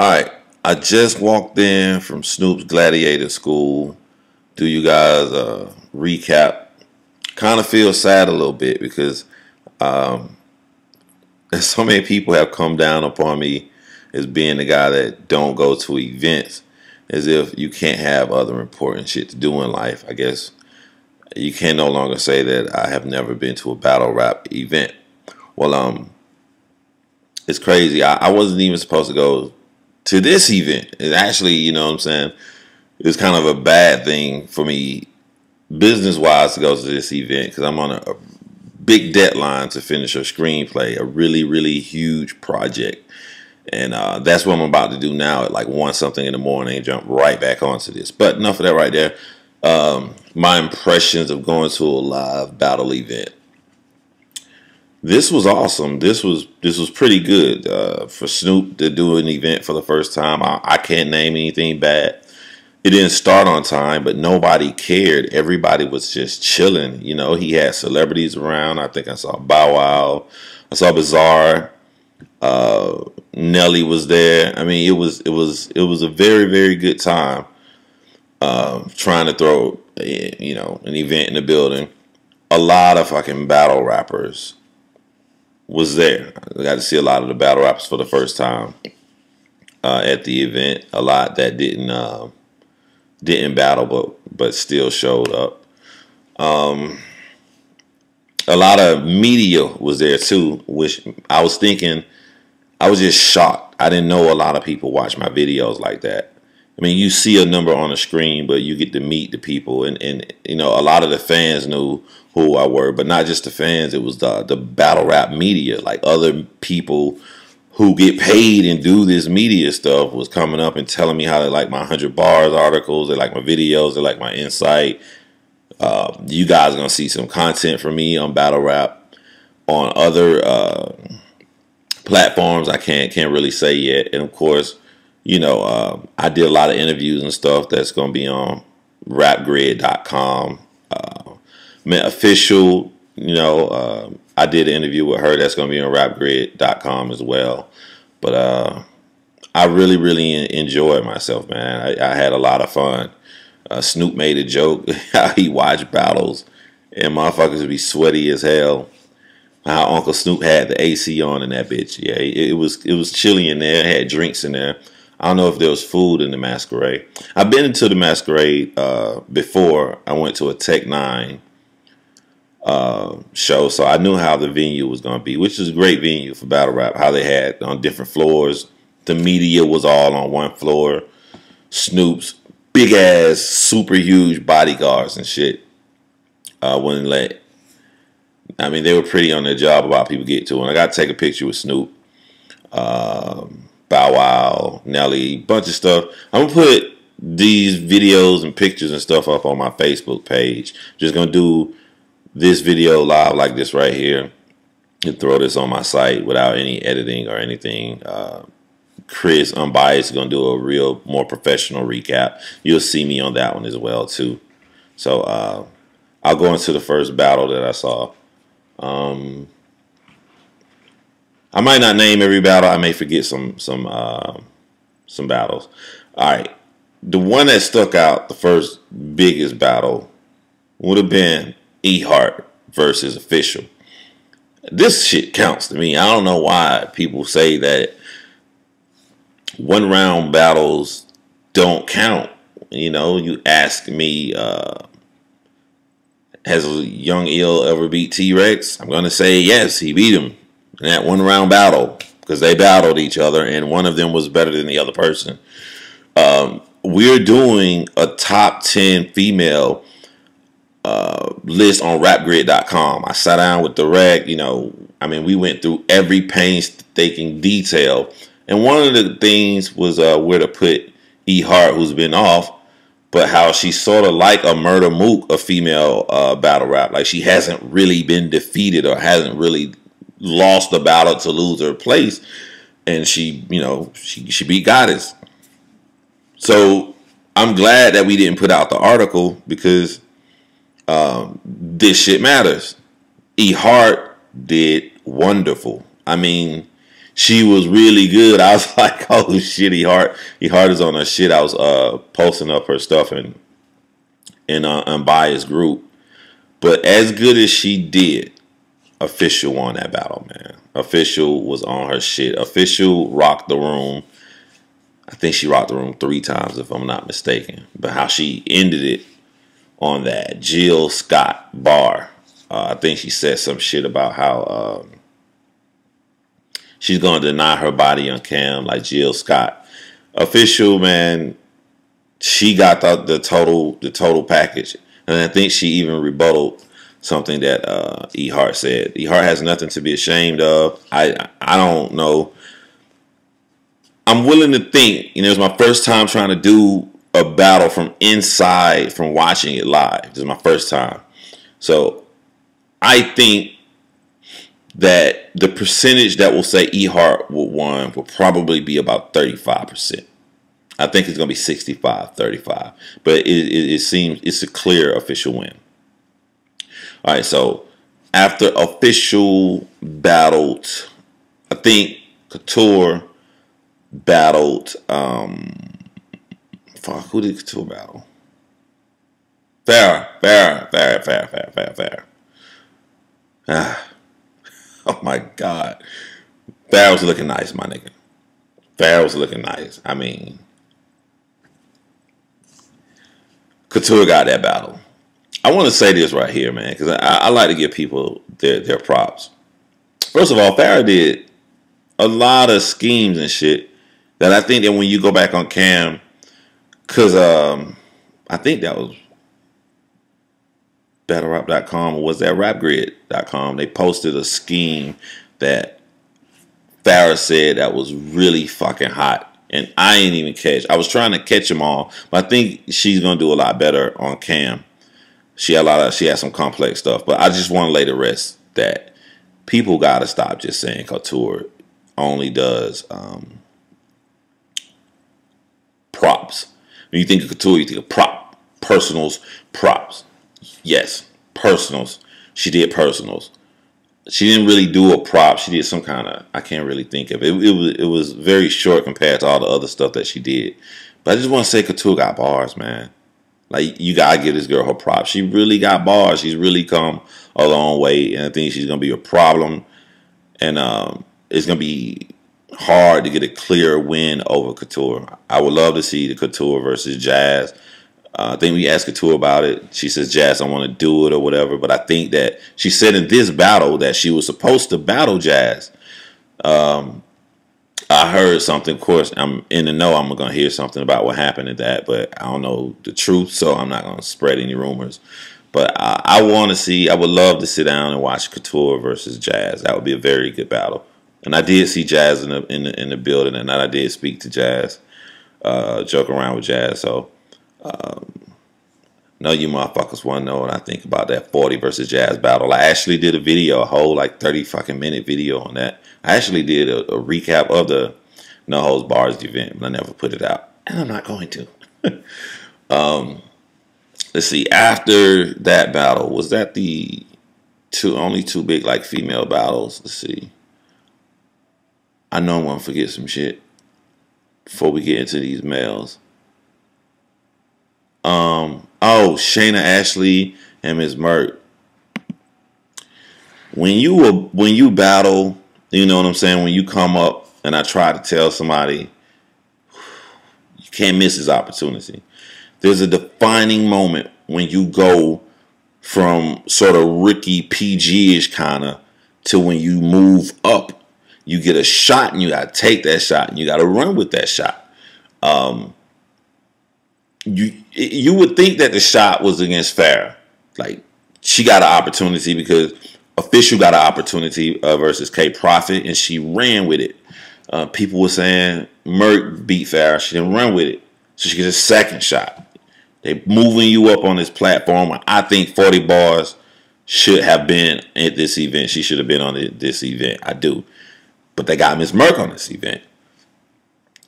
Alright, I just walked in from Snoop's Gladiator school. Do you guys recap? Kind of feel sad a little bit because um, so many people have come down upon me as being the guy that don't go to events, as if you can't have other important shit to do in life. I guess you can no longer say that I have never been to a battle rap event. Well, it's crazy. I wasn't even supposed to go to this event. It actually, you know what I'm saying, it's kind of a bad thing for me business wise to go to this event because I'm on a big deadline to finish a screenplay, a really huge project. And that's what I'm about to do now at like 1 something in the morning and jump right back onto this. But enough of that right there. My impressions of going to a live battle event. This was awesome. This was pretty good for Snoop to do an event for the first time. I can't name anything bad. It didn't start on time, but nobody cared. Everybody was just chilling. You know, he had celebrities around. I think I saw Bow Wow. I saw Bizarre. Nelly was there. I mean, it was a very good time. Trying to throw an event in the building. A lot of fucking battle rappers was there. I got to see a lot of the battle rappers for the first time at the event. A lot that didn't battle but still showed up. A lot of media was there too, which I was thinking, I was just shocked. I didn't know a lot of people watch my videos like that. I mean, you see a number on the screen, but you get to meet the people, and you know, a lot of the fans knew who I were, but not just the fans. It was the battle rap media, like other people who get paid and do this media stuff was coming up and telling me how they like my 100 bars articles, they like my videos, they like my insight. You guys are gonna see some content from me on battle rap on other platforms. I can't really say yet, and of course, you know, I did a lot of interviews and stuff that's gonna be on rapgrid.com. Official, you know, I did an interview with her that's going to be on rapgrid.com as well. But I really enjoyed myself, man. I had a lot of fun. Snoop made a joke how he watched battles and motherfuckers would be sweaty as hell. How Uncle Snoop had the AC on in that bitch. Yeah, it was chilly in there. It had drinks in there. I don't know if there was food in the masquerade. I've been into the masquerade before. I went to a Tech 9 show, so I knew how the venue was going to be, which is a great venue for battle rap. How they had on different floors. The media was all on one floor. Snoop's big ass, super huge bodyguards and shit wouldn't let. I mean, they were pretty on their job about people get to. And I got to take a picture with Snoop, Bow Wow, Nelly, bunch of stuff. I'm gonna put these videos and pictures and stuff up on my Facebook page. Just gonna do this video live like this right here and throw this on my site without any editing or anything. Chris Unbiased is gonna do a real more professional recap. You'll see me on that one as well too. So I'll go into the first battle that I saw. I might not name every battle. I may forget some battles. All right, the one that stuck out, the first biggest battle, would have been Hart versus Official. This shit counts to me. I don't know why people say that 1 round battles don't count. You know, you ask me, has Young Ill ever beat T-Rex? I'm gonna say yes, he beat him in that 1 round battle because they battled each other and one of them was better than the other person. We're doing a top 10 female list on rapgrid.com. I sat down with the rec, you know, I mean, we went through every painstaking detail. And one of the things was where to put Hart, who's been off, but how she's sort of like a Murder Mook, a female battle rap. Like she hasn't really been defeated or hasn't really lost the battle to lose her place. And she, you know, she beat Goddess. So I'm glad that we didn't put out the article because this shit matters. Hart did wonderful. I mean, she was really good. I was like, oh shit, Hart is on her shit. I was posting up her stuff in Unbiased group. But as good as she did, Official won that battle, man. Official was on her shit. Official rocked the room. I think she rocked the room 3 times, if I'm not mistaken. But how she ended it on that Jill Scott bar. I think she said some shit about how she's going to deny her body on cam like Jill Scott. Official, man, she got the total package. And I think she even rebutted something that Hart said. Hart has nothing to be ashamed of. I don't know. I'm willing to think, it was my first time trying to do a battle from inside, from watching it live. This is my first time. So I think that the percentage that will say Hart will won will probably be about 35%. I think it's going to be 65-35. But it seems it's a clear Official win. All right, so after Official battled, I think Couture battled, fuck, who did Couture battle? Phara. Oh my God. Phara was looking nice, my nigga. Phara was looking nice. I mean, Couture got that battle. I want to say this right here, man, because I like to give people their props. First of all, Phara did a lot of schemes and shit that I think that when you go back on cam, because I think that was BattleRap.com or was that RapGrid.com? They posted a scheme that Phara said that was really fucking hot. And I ain't even catch. I was trying to catch them all, but I think she's gonna do a lot better on cam. She had some complex stuff, but I just want to lay to rest that people gotta stop just saying Couture only does props. When you think of Couture, you think of prop, personals, props. Yes, personals. She did personals. She didn't really do a prop. She did some kind of, I can't really think of it. It was very short compared to all the other stuff that she did. But I just want to say Couture got bars, man. Like, you got to give this girl her props. She really got bars. She's really come a long way. And I think she's going to be a problem. And it's going to be hard to get a clear win over Couture. I would love to see the Couture versus Jazz. I think we asked Couture about it. She says, Jazz, I want to do it or whatever. But I think that she said in this battle that she was supposed to battle Jazz. I heard something. Of course, I'm in the know. I'm going to hear something about what happened in that. But I don't know the truth, so I'm not going to spread any rumors. But I want to see, I would love to sit down and watch Couture versus Jazz. That would be a very good battle. And I did see Jazz in the building, and I did speak to Jazz, joke around with Jazz. So, no, you motherfuckers want to know what I think about that 40 versus Jazz battle. I actually did a video, a whole like 30 fucking minute video on that. I actually did a recap of the No Holds Bars event, but I never put it out, and I'm not going to. Let's see. After that battle, was that the only two big like female battles? Let's see. I know I'm gonna forget some shit before we get into these males. Oh, Chayna Ashley and Ms. Murk. When you battle, you know what I'm saying? When you come up, and I try to tell somebody, you can't miss this opportunity. There's a defining moment when you go from sort of Ricky PG-ish kind of to when you move up. You get a shot and you got to take that shot and you got to run with that shot. You would think that the shot was against Phara. Like, she got an opportunity because Official got an opportunity versus K Profit, and she ran with it. People were saying Murk beat Phara. She didn't run with it. So she gets a second shot. They moving you up on this platform. I think 40 bars should have been at this event. She should have been on this event. I do. But they got Ms. Murk on this event.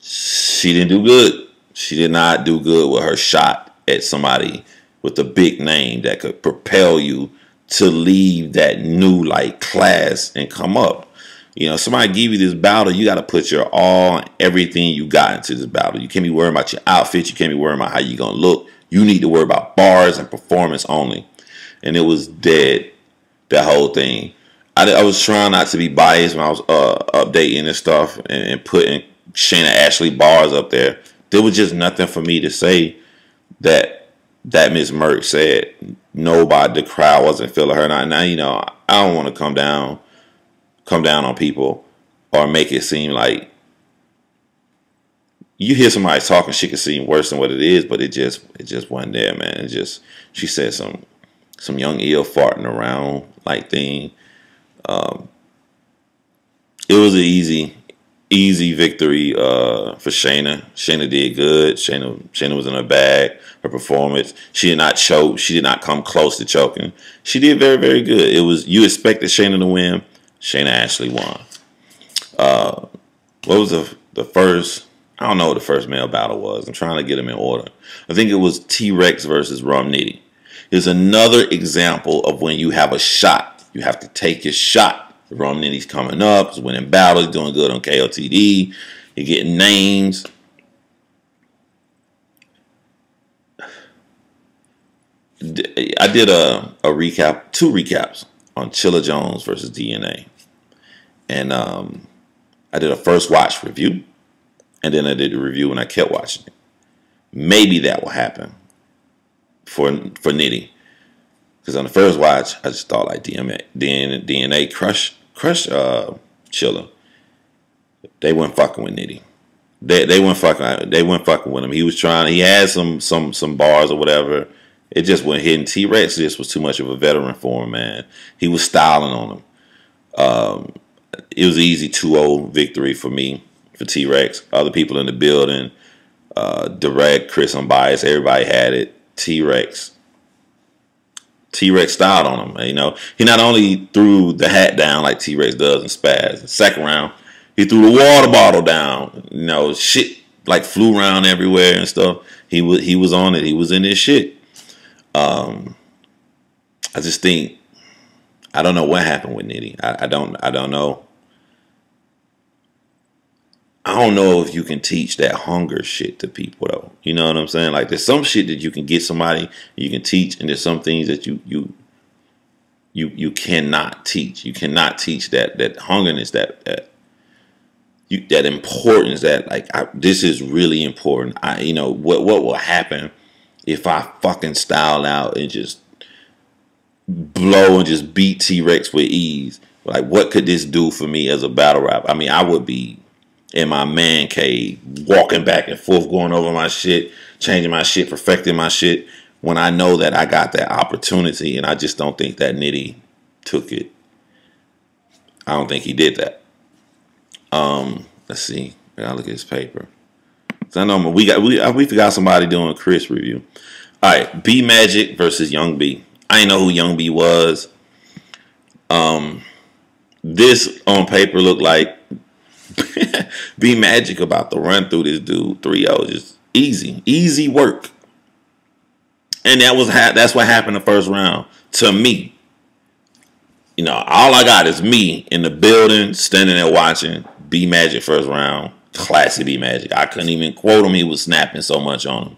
She didn't do good. She did not do good with her shot at somebody with a big name that could propel you to leave that new like class and come up. You know, somebody give you this battle, you got to put your all, everything you got into this battle. You can't be worrying about your outfit. You can't be worrying about how you're going to look. You need to worry about bars and performance only. And it was dead, that whole thing. I was trying not to be biased when I was updating and stuff and putting Chayna Ashley bars up there. There was just nothing for me to say that Miss Murk said. Nobody, the crowd wasn't feeling her. Now, you know, I don't want to come down on people or make it seem like you hear somebody talking shit can seem worse than what it is, but it just wasn't there, man. It just, she said some young ill farting around like thing. It was an easy victory for Chayna. Chayna did good. Chayna was in her bag. Her performance, she did not choke. She did not come close to choking. She did very, very good. It was, you expected Chayna to win. Chayna Ashley won. What was the first? I don't know what the first male battle was. I'm trying to get them in order. I think it was T-Rex versus Rum Nitty. It's another example of when you have a shot. You have to take your shot. Rum Nitty's coming up. He's winning battles. He's doing good on KOTD. He's getting names. I did a recap, 2 recaps on Chilla Jones versus DNA. And I did a first watch review. And then I did a review and I kept watching it. Maybe that will happen for Nitty. Because on the first watch, I just thought like DNA crush Chilla. They weren't fucking with Nitty. They weren't fucking with him. He was trying. He had some bars or whatever. It just wasn't hitting. T-Rex just was too much of a veteran for him, man. He was styling on him. It was an easy 2-0 victory for me, for T-Rex. Other people in the building, Direct, Chris Unbiased, everybody had it. T-Rex styled on him. You know, he not only threw the hat down like T-Rex does in Spaz. The second round, he threw the water bottle down. You know, shit like flew around everywhere and stuff. He was on it. He was in this shit. I just think, I don't know what happened with Nitty. I don't know. I don't know if you can teach that hunger shit to people though. You know what I'm saying? Like there's some shit that you can get somebody, you can teach, and there's some things that you cannot teach. You cannot teach that hungerness, that importance, that like this is really important. You know what will happen if I fucking style out and just blow and just beat T-Rex with ease? Like what could this do for me as a battle rap? I mean, I would be in my man cave, walking back and forth, going over my shit, changing my shit, perfecting my shit, when I know that I got that opportunity, and I just don't think that Nitty took it. I don't think he did that. Let's see. I gotta look at his paper. I know we forgot somebody doing a Chris review. All right, B Magic versus Young B. I didn't know who Young B was. This on paper looked like B Magic about to run through this dude 3-0, just easy work. And that's what happened the first round to me. You know, all I got is me in the building, standing there watching B Magic first round. Classic B Magic. I couldn't even quote him. He was snapping so much on him.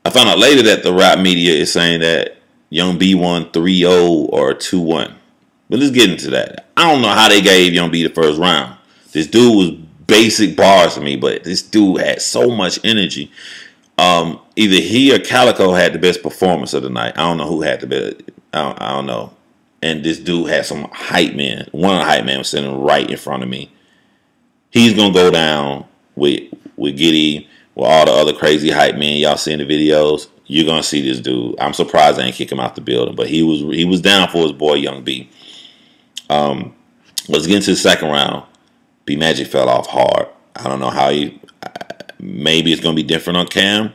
I found out later that the rap media is saying that Young B won 3-0 or 2-1. But let's get into that. I don't know how they gave Young B the first round. This dude was basic bars to me, but this dude had so much energy. Either he or Calicoe had the best performance of the night. I don't know who had the best. I don't know. And this dude had some hype man. One of the hype men was sitting right in front of me. He's going to go down with Giddy, with all the other crazy hype men y'all see in the videos. You're going to see this dude. I'm surprised I ain't kick him out the building, but he was down for his boy Young B. Let's get into the second round. B Magic fell off hard. I don't know how maybe it's going to be different on cam.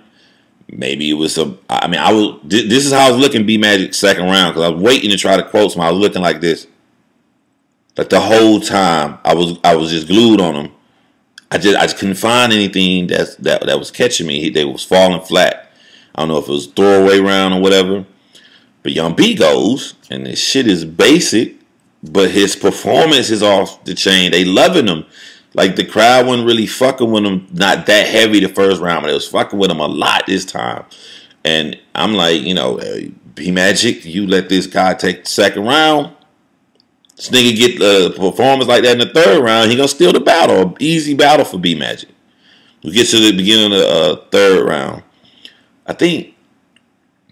Maybe it was this is how I was looking B Magic second round, because I was waiting to try to quote him. I was looking like this. Like the whole time I was just glued on him. I just couldn't find anything that was catching me. They was falling flat. I don't know if it was throwaway round or whatever. But Young B goes, and this shit is basic. but his performance is off the chain. They loving him. Like, the crowd wasn't really fucking with him, not that heavy the first round, but it was fucking with him a lot this time. And I'm like, B Magic, you let this guy take the second round. This nigga get a performance like that in the third round, he gonna steal the battle. Easy battle for B Magic. We get to the beginning of the third round. I think,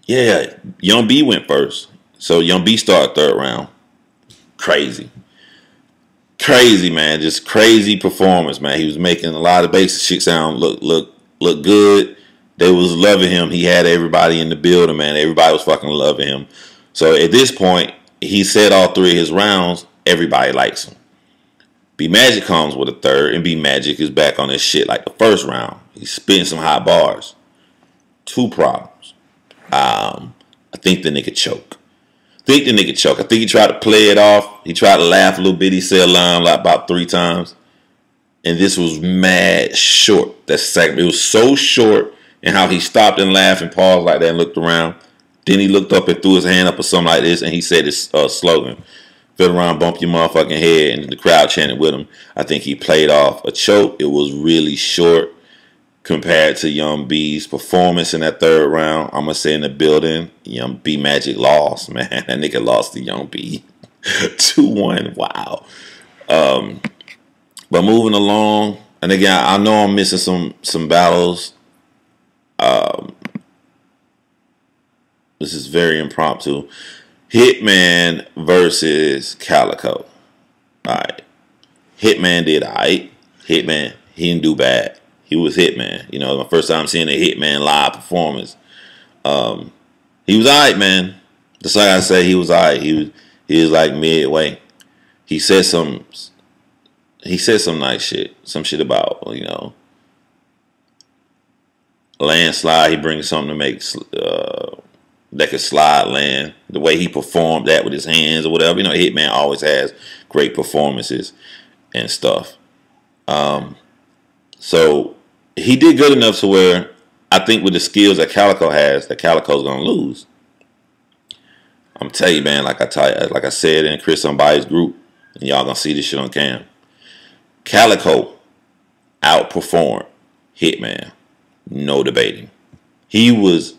Young B went first. So Young B started third round. Crazy, man. Just crazy performance, man. He was making a lot of basic shit sound look good. They was loving him. He had everybody in the building, man. Everybody was fucking loving him. So at this point, he said all three of his rounds. Everybody likes him. B Magic comes with a third, and B Magic is back on his shit like the first round. He's spitting some hot bars. Two problems. I think the nigga choke. I think he tried to play it off. He tried to laugh a little bit. He said a line like about 3 times. And this was mad short. That segment. It was so short. And how he stopped and laughed and paused like that and looked around. Then he looked up and threw his hand up or something like this. And he said his slogan. Feel around, bump your motherfucking head. And the crowd chanted with him. I think he played off a choke. It was really short. Compared to Young B's performance in that third round, I'm going to say in the building, Young B Magic lost, man. That nigga lost to Young B. 2-1, wow. But moving along, and again, I know I'm missing some battles. This is very impromptu. Hitman versus Calicoe. Alright. Hitman did alright. Hitman, he didn't do bad. He was Hitman. My first time seeing a Hitman live performance. He was alright, man. Just like I said, he was alright. He was like midway. He said some nice shit. Some shit about, landslide. He brings something to make that could slide land. The way he performed that with his hands or whatever. Hitman always has great performances and stuff. So he did good enough to where I think with the skills that Calicoe has, that Calicoe's gonna lose. I'm telling you, man, like I said in Chris Somebody's group, and y'all gonna see this shit on cam. Calicoe outperformed Hitman. No debating. You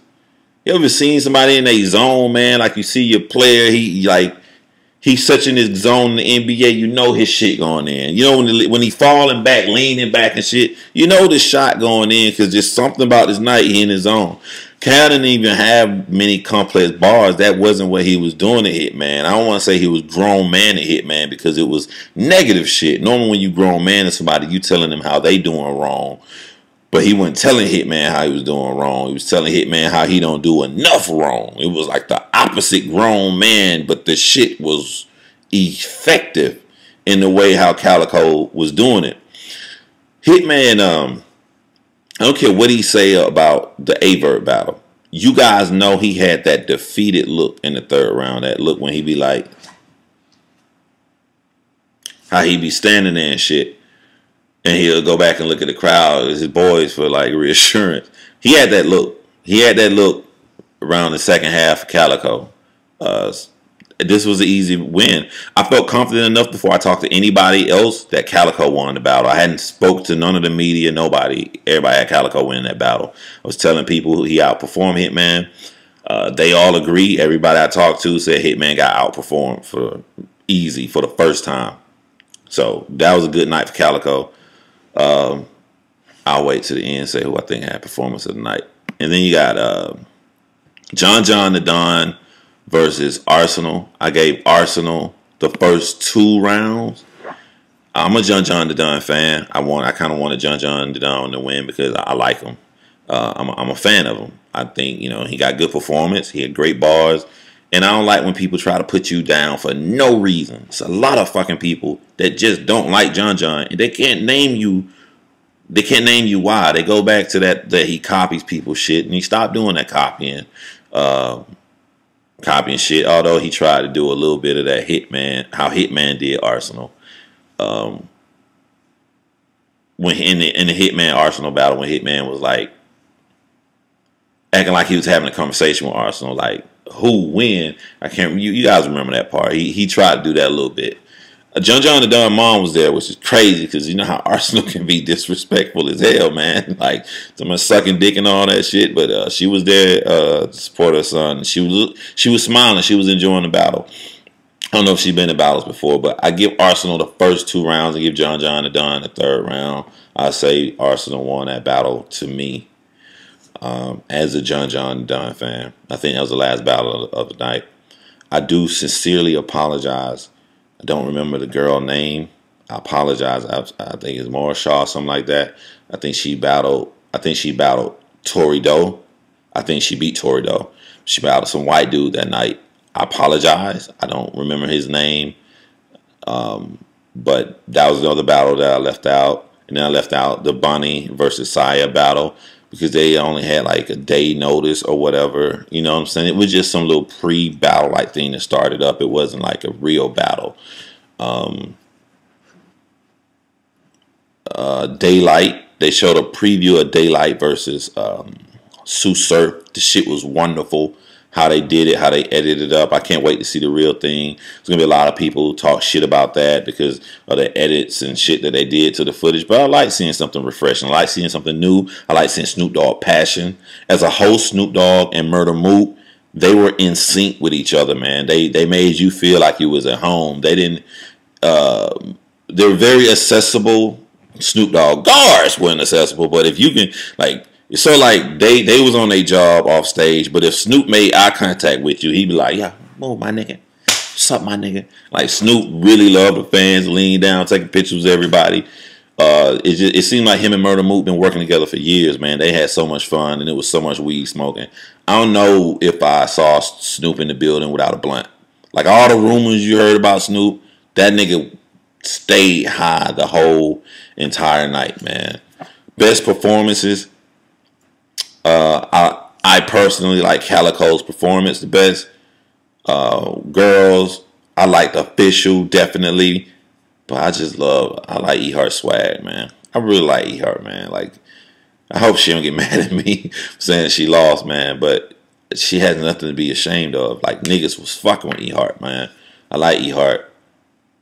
ever seen somebody in a zone, man? Like you see your player, he's such in his zone in the NBA, his shit going in. When he falling back, leaning back and shit, the shot going in because just something about this night he in his zone. Cal didn't even have many complex bars. That wasn't what he was doing to Hitman. I don't want to say he was grown man to Hitman because it was negative shit. Normally when you grown man to somebody, you telling them how they doing wrong. But he wasn't telling Hitman how he was doing wrong. He was telling Hitman how he don't do enough wrong. It was like the opposite grown man, but the shit was effective in the way how Calicoe was doing it. Hitman, I don't care what he say about the Avert battle. You guys know he had that defeated look in the third round. That look when he be like, how he be standing there and shit. And he'll go back and look at the crowd, his boys, for like reassurance. He had that look. He had that look around the second half of Calicoe. This was an easy win. I felt confident enough before I talked to anybody else that Calicoe won the battle. I hadn't spoke to none of the media, nobody. Everybody had Calicoe winning that battle. I was telling people he outperformed Hitman. They all agree. Everybody I talked to said Hitman got outperformed for the first time. So that was a good night for Calicoe. I'll wait to the end and say who I think had performance of the night. And then you got John the Don versus Arsonal. I gave Arsonal the first 2 rounds. I'm a John the Don fan. I kind of wanted John the Don to win because I like him. I'm a fan of him. I think he got good performance. He had great bars. And I don't like when people try to put you down for no reason. It's a lot of fucking people that just don't like John, and they can't name you. They can't name you why. They go back to that he copies people's shit, and he stopped doing that copying shit. Although he tried to do a little bit of that how Hitman did Arsonal. When in the Hitman Arsonal battle, when Hitman was like acting like he was having a conversation with Arsonal, like who win. I can't. You guys remember that part? He tried to do that a little bit. John the Don mom was there, which is crazy because you know how Arsonal can be disrespectful as hell, man. Like someone sucking dick and all that shit. But she was there to support her son. She was smiling. She was enjoying the battle. I don't know if she's been in battles before, but I give Arsonal the first 2 rounds. I give John the Don the 3rd round. I say Arsonal won that battle to me. As a John the Don fan, I think that was the last battle of the night. I do sincerely apologize. I don't remember the girl name. I apologize. I think it's Maura Shaw, something like that. I think she battled Tori Doe. I think she beat Tori Doe. She battled some white dude that night. I apologize. I don't remember his name. But that was another battle that I left out. And then I left out the Bonnie versus Saya battle because they only had like a day notice or whatever. You know what I'm saying? It was just some little pre-battle like thing that started up. It wasn't like a real battle. Daylyt, they showed a preview of Daylyt versus Tsu Surf. The shit was wonderful. How they did it, how they edited it up. I can't wait to see the real thing. There's going to be a lot of people who talk shit about that because of the edits and shit that they did to the footage. But I like seeing something refreshing. I like seeing something new. I like seeing Snoop Dogg passion. As a host, Snoop Dogg and Murder Mook, they were in sync with each other, man. They made you feel like you was at home. They didn't... they're very accessible. Snoop Dogg guards weren't accessible, but if you can... like. So like they was on their job off stage, but if Snoop made eye contact with you, he'd be like, "Yeah, move my nigga, what's up, my nigga?" Like Snoop really loved the fans, leaning down, taking pictures with everybody. It seemed like him and Murder Mook been working together for years, man. They had so much fun, and it was so much weed smoking. I don't know if I saw Snoop in the building without a blunt. Like all the rumors you heard about Snoop, that nigga stayed high the whole entire night, man. Best performances. I personally like Calicoe's performance the best. Girls, I like the Official definitely, but I like Hart swag, man. I really like Hart, man. Like, I hope she don't get mad at me for saying she lost, man. But she has nothing to be ashamed of. Like niggas was fucking with Hart, man. I like Hart,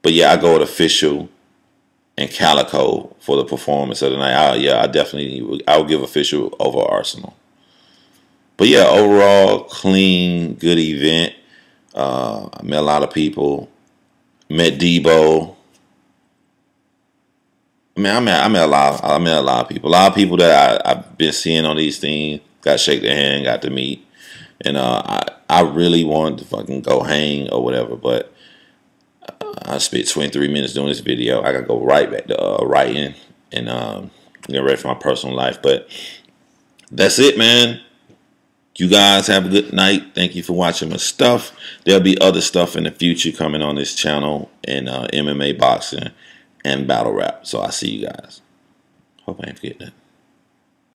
but yeah, I go with Official and Calicoe for the performance of the night. I'll give Official over Arsonal. But yeah, overall, clean, good event. I met a lot of people. Met Debo. I mean, I met a lot of people. A lot of people that I've been seeing on these things. Got to shake their hand, got to meet. And I really wanted to fucking go hang or whatever, but I spent 23 minutes doing this video. I gotta go right back to writing and get ready for my personal life. But that's it, man. You guys have a good night. Thank you for watching my stuff. There'll be other stuff in the future coming on this channel in MMA, boxing, and battle rap. So I'll see you guys. Hope I ain't forgetting that.